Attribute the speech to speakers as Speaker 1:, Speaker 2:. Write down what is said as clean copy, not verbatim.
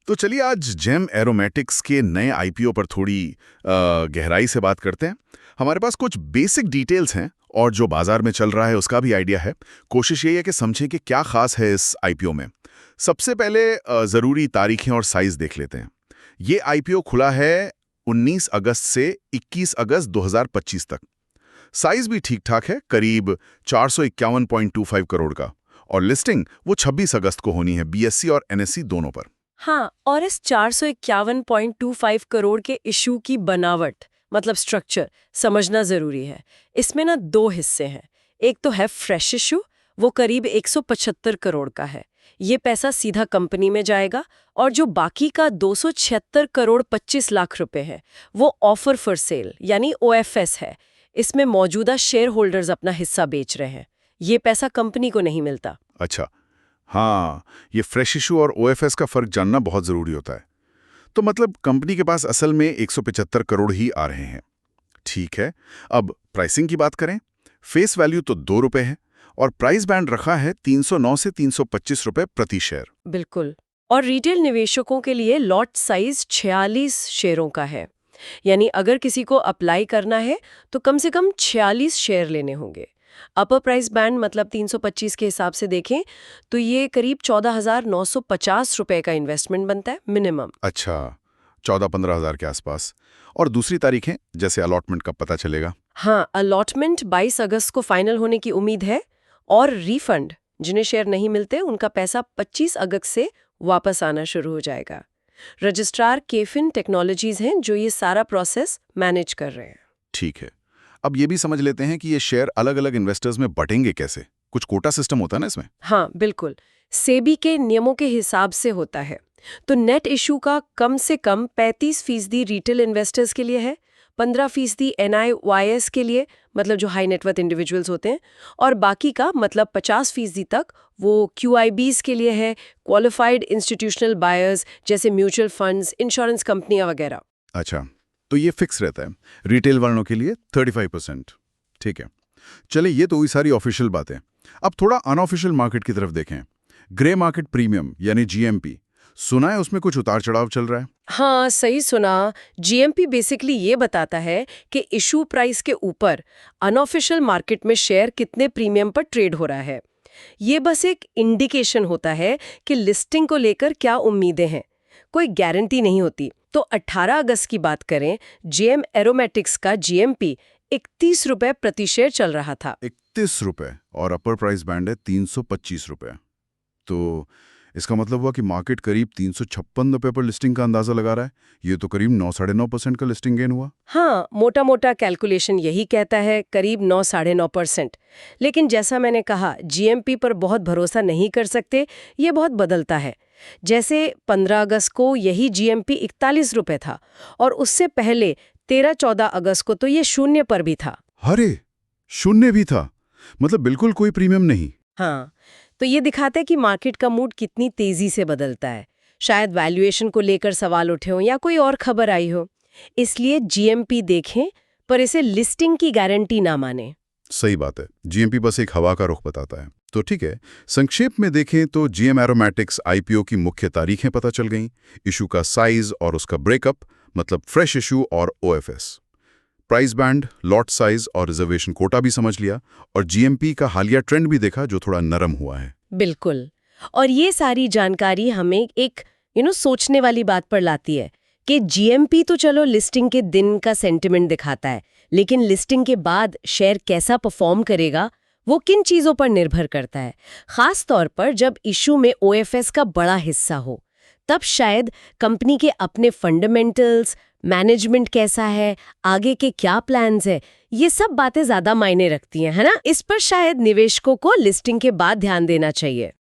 Speaker 1: तो चलिए आज जेम एरोमेटिक्स के नए आईपीओ पर थोड़ी गहराई से बात करते हैं। हमारे पास कुछ बेसिक डिटेल्स हैं और जो बाजार में चल रहा है उसका भी आइडिया है। कोशिश यही है कि समझें कि क्या खास है इस आईपीओ में। सबसे पहले ज़रूरी तारीखें और साइज देख लेते हैं। ये आईपीओ खुला है 19 अगस्त से 21 अगस्त 2025 तक। साइज भी ठीक ठाक है, करीब 451.25 करोड़ का। और लिस्टिंग वो 26 अगस्त को होनी है, बीएससी और एनएससी दोनों पर।
Speaker 2: हाँ, और इस 451.25 करोड़ के इशू की बनावट मतलब स्ट्रक्चर समझना जरूरी है। इसमें ना दो हिस्से हैं। एक तो है फ्रेश इशू, वो करीब 175 करोड़ का है। ये पैसा सीधा कंपनी में जाएगा। और जो बाकी का 276 करोड़ 25 लाख रुपए है, वो ऑफर फॉर सेल यानी ओएफएस है। इसमें मौजूदा शेयर होल्डर्स अपना हिस्सा बेच रहे हैं। ये पैसा कंपनी को नहीं मिलता।
Speaker 1: अच्छा, हाँ, ये फ्रेश इशू और ओएफएस का फर्क जानना बहुत जरूरी होता है। तो मतलब कंपनी के पास असल में 175 करोड़ ही आ रहे हैं। ठीक है, अब प्राइसिंग की बात करें। फेस वैल्यू तो ₹2 है और प्राइस बैंड रखा है 309 से 325 रुपए प्रति शेयर।
Speaker 2: बिल्कुल। और रिटेल निवेशकों के लिए लॉट साइज 46 शेयरों का है। यानी अगर किसी को अप्लाई करना है तो कम से कम 46 शेयर लेने होंगे। अपर प्राइस बैंड मतलब 325 के हिसाब से देखें तो ये करीब 14,950 रुपए का इन्वेस्टमेंट बनता है मिनिमम।
Speaker 1: अच्छा, 14-15 हज़ार के आसपास। और दूसरी तारीखें जैसे अलॉटमेंट कब पता चलेगा?
Speaker 2: हाँ, अलॉटमेंट 22 अगस्त को फाइनल होने की उम्मीद है। और रिफंड जिन्हें शेयर नहीं मिलते उनका पैसा 25 अगस्त से वापस आना शुरू हो जाएगा। रजिस्ट्रार केफिन टेक्नोलॉजीज हैं जो ये सारा प्रोसेस मैनेज कर रहे हैं।
Speaker 1: ठीक है, अब ये भी समझ लेते हैं कि ये शेयर अलग अलग इन्वेस्टर्स में बटेंगे कैसे। कुछ कोटा सिस्टम होता है ना इसमें?
Speaker 2: हाँ, बिल्कुल। सेबी के नियमों के हिसाब से होता है। तो नेट इशू का कम से कम 35% रिटेल इन्वेस्टर्स के लिए है, 15% NIYS के लिए मतलब जो हाई नेटवर्थ इंडिविजुअल्स होते हैं, और बाकी का मतलब 50% तक वो QIBs के लिए है, क्वालिफाइड इंस्टीट्यूशनल बायर्स जैसे म्यूचुअल फंड्स, इंश्योरेंस कंपनियां वगैरह।
Speaker 1: अच्छा, तो ये फिक्स रहता है। रिटेल वालों के लिए 35%। ठीक है, चले ये तो हुई सारी ऑफिशियल बातें। अब थोड़ा अनऑफिशियल मार्केट की तरफ देखें। ग्रे मार्केट प्रीमियम यानी जीएमपी, सुना है उसमें कुछ उतार चढ़ाव चल रहा है।
Speaker 2: हाँ, सही सुना। जीएमपी बेसिकली ये बताता है कि इशू प्राइस के ऊपर अनऑफिशियल मार्केट में शेयर कितने प्रीमियम पर ट्रेड हो रहा है। ये बस एक इंडिकेशन होता है कि लिस्टिंग को लेकर क्या उम्मीदें हैं, कोई गारंटी नहीं होती। तो 18 अगस्त की बात करें, जेएम एरोमेटिक्स का जीएमपी 31 रुपए प्रति शेयर चल रहा था।
Speaker 1: 31 रुपए और अपर प्राइस बैंड है 325 रुपए। तो इसका मतलब हुआ कि मार्केट करीब 356 रुपए पर लिस्टिंग का अंदाजा लगा रहा है। ये तो करीब 9-9.5% का लिस्टिंग गेन हुआ।
Speaker 2: हाँ, मोटा मोटा कैलकुलेशन यही कहता है, करीब 9-9.5%। लेकिन जैसा मैंने कहा, जीएमपी पर बहुत भरोसा नहीं कर सकते, ये बहुत बदलता है। जैसे 15 अगस्त को यही जीएमपी 41 रुपए था और उससे पहले 13-14 अगस्त को तो ये शून्य पर भी था।
Speaker 1: अरे, शून्य भी था, मतलब बिल्कुल कोई प्रीमियम नहीं।
Speaker 2: हाँ, तो ये दिखाता है कि मार्केट का मूड कितनी तेजी से बदलता है। शायद वैल्यूएशन को लेकर सवाल उठे हों या कोई और खबर आई हो। इसलिए जीएमपी देखें, पर इसे लिस्टिंग की गारंटी ना माने।
Speaker 1: सही बात है, जीएमपी बस एक हवा का रुख बताता है। तो ठीक है, संक्षेप में देखें तो जीएम एरोमेटिक्स आईपीओ की मुख्य तारीखें पता चल गईं, इशू का साइज और उसका ब्रेकअप मतलब फ्रेश इशू और OFS, price band, lot size और रिजर्वेशन कोटा भी समझ लिया, और जीएमपी का हालिया ट्रेंड भी देखा जो थोड़ा नरम हुआ है।
Speaker 2: बिल्कुल। और ये सारी जानकारी हमें एक सोचने वाली बात पर लाती है कि जीएमपी तो चलो लिस्टिंग के दिन का सेंटिमेंट दिखाता है, लेकिन लिस्टिंग के बाद शेयर कैसा परफॉर्म करेगा वो किन चीजों पर निर्भर करता है। खास तौर पर जब इशू में ओएफएस का बड़ा हिस्सा हो, तब शायद कंपनी के अपने फंडामेंटल्स, मैनेजमेंट कैसा है, आगे के क्या प्लान्स है, ये सब बातें ज्यादा मायने रखती हैं, है ना। इस पर शायद निवेशकों को लिस्टिंग के बाद ध्यान देना चाहिए।